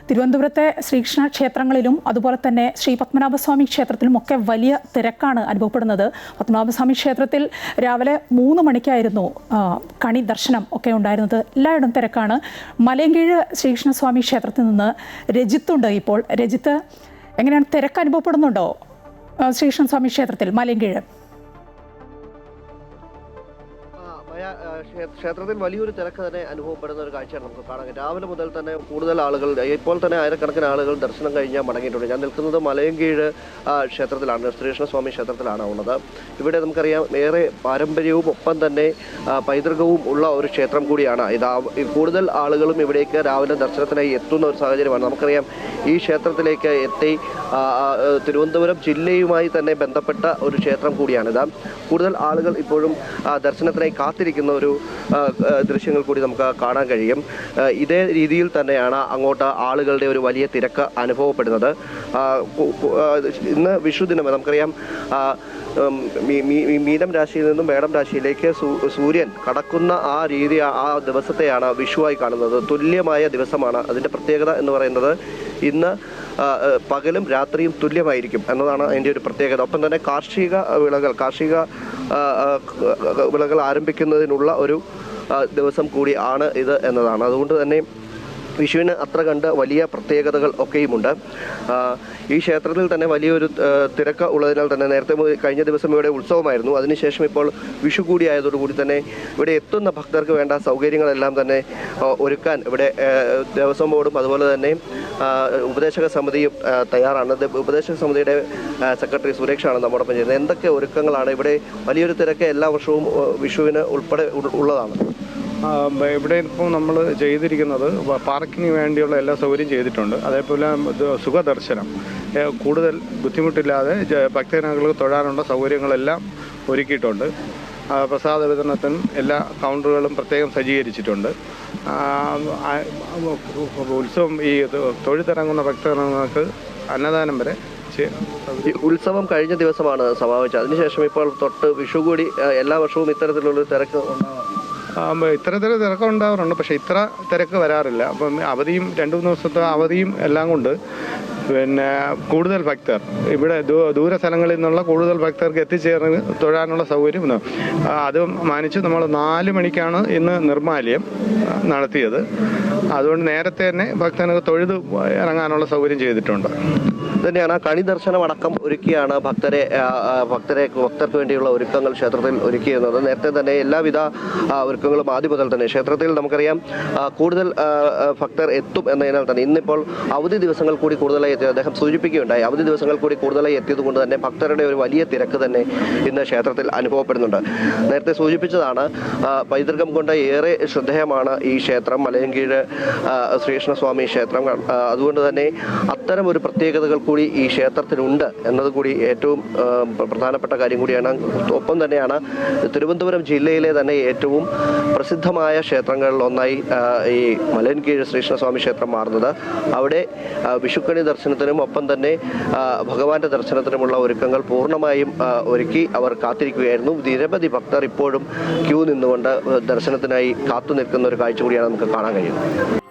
തിരുവനന്തപുരത്തെ ശ്രീകൃഷ്ണ ക്ഷേത്രങ്ങളിലും അതുപോലെ തന്നെ ശ്രീ പത്മനാഭസ്വാമി ക്ഷേത്രത്തിലും ഒക്കെ വലിയ തിരക്കാണ് അനുഭവപ്പെടുന്നത്. പത്മനാഭസ്വാമി ക്ഷേത്രത്തിൽ രാവിലെ 3 മണിക്കായിരുന്നു കണി ദർശനം ഒക്കെ ഉണ്ടായിരുന്നത്. എല്ലായിടും തിരക്കാണ്. മലയൻകീഴ് ശ്രീകൃഷ്ണസ്വാമി ക്ഷേത്രത്തിൽ നിന്ന് രജിത്തുണ്ട്. ഇപ്പോൾ രജിത്ത്, എങ്ങനെയാണ്, തിരക്ക് അനുഭവപ്പെടുന്നുണ്ടോ ശ്രീകൃഷ്ണസ്വാമി ക്ഷേത്രത്തിൽ മലയൻകീഴ്? ക്ഷേത്രത്തിൽ വലിയൊരു തിരക്ക് തന്നെ അനുഭവപ്പെടുന്ന ഒരു കാഴ്ചയാണ് നമുക്ക് കാണാൻ. രാവിലെ മുതൽ തന്നെ കൂടുതൽ ആളുകൾ, ഇപ്പോൾ തന്നെ ആയിരക്കണക്കിന് ആളുകൾ ദർശനം കഴിഞ്ഞാൽ മടങ്ങിയിട്ടുണ്ട്. ഞാൻ നിൽക്കുന്നത് മലയൻകീഴ് ക്ഷേത്രത്തിലാണ്, ശ്രീകൃഷ്ണസ്വാമി ക്ഷേത്രത്തിലാണ് ഉള്ളത്. ഇവിടെ നമുക്കറിയാം ഏറെ പാരമ്പര്യവും ഒപ്പം തന്നെ പൈതൃകവും ഉള്ള ഒരു ക്ഷേത്രം കൂടിയാണ് ഇത്. കൂടുതൽ ആളുകളും ഇവിടേക്ക് രാവിലെ ദർശനത്തിനായി എത്തുന്ന ഒരു സാഹചര്യമാണ്. നമുക്കറിയാം ഈ ക്ഷേത്രത്തിലേക്ക് എത്തി തിരുവനന്തപുരം ജില്ലയുമായി തന്നെ ബന്ധപ്പെട്ട ഒരു ക്ഷേത്രം കൂടിയാണിത്. കൂടുതൽ ആളുകൾ ഇപ്പോഴും ദർശനത്തിനായി കാത്തിരിക്കുന്ന ഒരു ദൃശ്യങ്ങൾ കൂടി നമുക്ക് കാണാൻ കഴിയും. ഇതേ രീതിയിൽ തന്നെയാണ് അങ്ങോട്ട് ആളുകളുടെ ഒരു വലിയ തിരക്ക് അനുഭവപ്പെടുന്നത്. ഇന്ന് വിഷുദിനം, നമുക്കറിയാം മീനം രാശിയിൽ നിന്നും മേടം രാശിയിലേക്ക് സൂര്യൻ കടക്കുന്ന ആ രീതി, ആ ദിവസത്തെയാണ് വിഷുവായി കാണുന്നത്. തുല്യമായ ദിവസമാണ്. അതിൻ്റെ പ്രത്യേകത എന്ന് പറയുന്നത് ഇന്ന് പകലും രാത്രിയും തുല്യമായിരിക്കും എന്നതാണ് അതിൻ്റെ ഒരു പ്രത്യേകത. ഒപ്പം തന്നെ കാർഷിക വിളകൾ ആരംഭിക്കുന്നതിനുള്ള ഒരു ദിവസം കൂടി ആണ് ഇത് എന്നതാണ്. അതുകൊണ്ട് തന്നെ വിഷുവിന് അത്ര കണ്ട് വലിയ പ്രത്യേകതകൾ ഒക്കെയുമുണ്ട്. ഈ ക്ഷേത്രത്തിൽ തന്നെ വലിയൊരു തിരക്ക് ഉള്ളതിനാൽ തന്നെ നേരത്തെ കഴിഞ്ഞ ദിവസം ഇവിടെ ഉത്സവമായിരുന്നു. അതിനുശേഷം ഇപ്പോൾ വിഷു കൂടി ആയതോടുകൂടി തന്നെ ഇവിടെ എത്തുന്ന ഭക്തർക്ക് വേണ്ട സൗകര്യങ്ങളെല്ലാം തന്നെ ഒരുക്കാൻ ഇവിടെ ദേവസ്വം ബോർഡും അതുപോലെ തന്നെ ഉപദേശക സമിതിയും തയ്യാറാണ്. ഉപദേശക സമിതിയുടെ സെക്രട്ടറി സുരേഷാണ് നമ്മോടൊപ്പം ചെയ്യുന്നത്. എന്തൊക്കെ ഒരുക്കങ്ങളാണ് ഇവിടെ? വലിയൊരു തിരക്ക് എല്ലാ വർഷവും വിഷുവിന് ഉൾപ്പെടെ ഉള്ളതാണ്. ഇവിടെ ഇപ്പോൾ നമ്മൾ ചെയ്തിരിക്കുന്നത് പാർക്കിങ്ങിന് വേണ്ടിയുള്ള എല്ലാ സൗകര്യം ചെയ്തിട്ടുണ്ട്. അതേപോലെ സുഖദർശനം കൂടുതൽ ബുദ്ധിമുട്ടില്ലാതെ ഭക്തജനങ്ങൾക്ക് തൊഴാനുള്ള സൗകര്യങ്ങളെല്ലാം ഒരുക്കിയിട്ടുണ്ട്. പ്രസാദ വിതരണത്തിനും എല്ലാ കൗണ്ടറുകളും പ്രത്യേകം സജ്ജീകരിച്ചിട്ടുണ്ട്. ഉത്സവം ഈ തൊഴുതിറങ്ങുന്ന ഭക്തജനങ്ങൾക്ക് അന്നദാനം വരെ ഉത്സവം കഴിഞ്ഞ ദിവസമാണ് സമാപിച്ചത്. അതിനുശേഷം ഇപ്പോൾ തൊട്ട് വിഷു കൂടി എല്ലാ വർഷവും ഇത്തരത്തിലുള്ളൊരു തിരക്ക് ഇത്തരത്തിൽ തിരക്ക് ഉണ്ടാവാറുണ്ട്. പക്ഷേ ഇത്ര തിരക്ക് വരാറില്ല. അപ്പം അവധിയും 2-3 ദിവസത്തെ അവധിയും എല്ലാം കൊണ്ട് പിന്നെ കൂടുതൽ ഭക്തർ ഇവിടെ ദൂര സ്ഥലങ്ങളിൽ നിന്നുള്ള കൂടുതൽ ഭക്തർക്ക് എത്തിച്ചേർന്ന് തൊഴാനുള്ള സൗകര്യം അത് മാനിച്ച് നമ്മൾ 4 മണിക്കാണ് ഇന്ന് നിർമ്മാല്യം നടത്തിയത്. അതുകൊണ്ട് നേരത്തെ തന്നെ ഭക്തർക്ക് തൊഴുത് ഇറങ്ങാനുള്ള സൗകര്യം ചെയ്തിട്ടുണ്ട്. തന്നെയാണ് കണി ദർശനം അടക്കം ഒരുക്കിയാണ് ഭക്തർക്ക് വേണ്ടിയുള്ള ഒരുക്കങ്ങൾ ക്ഷേത്രത്തിൽ ഒരുക്കിയിരുന്നത്. നേരത്തെ തന്നെ എല്ലാവിധ ഒരുക്കങ്ങളും ആദ്യം മുതൽ തന്നെ ക്ഷേത്രത്തിൽ നമുക്കറിയാം കൂടുതൽ ഭക്തർ എത്തും എന്നതിനാൽ തന്നെ ഇന്നിപ്പോൾ അവധി ദിവസങ്ങൾ കൂടി കൂടുതലായി എത്തി അദ്ദേഹം സൂചിപ്പിക്കുകയുണ്ടായി. അവധി ദിവസങ്ങൾ കൂടി കൂടുതലായി എത്തിയത് കൊണ്ട് തന്നെ ഭക്തരുടെ ഒരു വലിയ തിരക്ക് തന്നെ ഇന്ന് ക്ഷേത്രത്തിൽ അനുഭവപ്പെടുന്നുണ്ട്. നേരത്തെ സൂചിപ്പിച്ചതാണ് പൈതൃകം കൊണ്ട് ഏറെ ശ്രദ്ധേയമാണ് ഈ ക്ഷേത്രം, മലയൻകീഴ് ശ്രീകൃഷ്ണസ്വാമി ക്ഷേത്രം. അതുകൊണ്ട് തന്നെ അത്തരം ഒരു പ്രത്യേകതകൾ കൂടി ഈ ക്ഷേത്രത്തിനുണ്ട് എന്നത് കൂടി ഏറ്റവും പ്രധാനപ്പെട്ട കാര്യം കൂടിയാണ്. ഒപ്പം തന്നെയാണ് തിരുവനന്തപുരം ജില്ലയിലെ തന്നെ ഏറ്റവും പ്രസിദ്ധമായ ക്ഷേത്രങ്ങളിൽ ഒന്നായി ഈ മലയൻകീഴ് ശ്രീകൃഷ്ണസ്വാമി ക്ഷേത്രം മാറുന്നത്. അവിടെ വിഷുക്കണി ദർശനത്തിനും ഒപ്പം തന്നെ ഭഗവാന്റെ ദർശനത്തിനുമുള്ള ഒരുക്കങ്ങൾ പൂർണ്ണമായും ഒരുക്കി അവർ കാത്തിരിക്കുകയായിരുന്നു. നിരവധി ഭക്തർ ഇപ്പോഴും ക്യൂ നിന്നുകൊണ്ട് ദർശനത്തിനായി കാത്തു നിൽക്കുന്ന ഒരു കാഴ്ച കൂടിയാണ് നമുക്ക് കാണാൻ കഴിയുന്നത്.